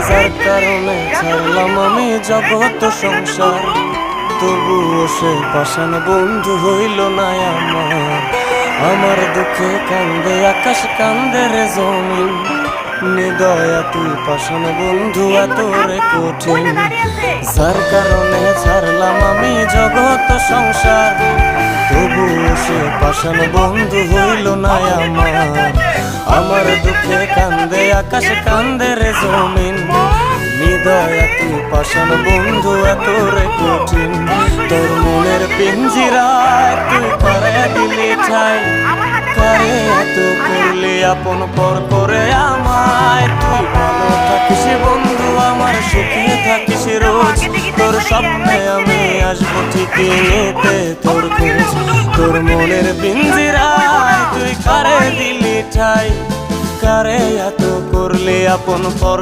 যার কারণে ছাড়লাম আমি জগৎ সংসার, তবুও সে পাষাণ বন্ধু হইল না আমার। আমার দুঃখে কান্দে আকাশ, কান্দে রে জমিন, নিদয়া তুই পাষাণ বন্ধু এত রে কঠিন। যার কারণে ছাড়লাম আমি জগৎ সংসার, তবুও সে পাষাণ বন্ধু হইল না আমার। আমার দুঃখে কান্দে আকাশ, কান্দে রে জমিন, নিদয়া তুই পাষাণ বন্ধু এত রে কঠিন। তোর মনের পিঞ্জিরায় তুই কারে দিলি ঠাই, কারে এত করলি আপন পর করে আমায়। তুই ভালো থাকিস বন্ধু আমার, সুখে থাকিস রোজ, তোর স্বপ্নে আমি আসবো ঠিকই নিতে তোর খোঁজ। তোর মনের পিঞ্জিরায় তুই কারে দিলি ঠাই, কারে এত করলি আপন পর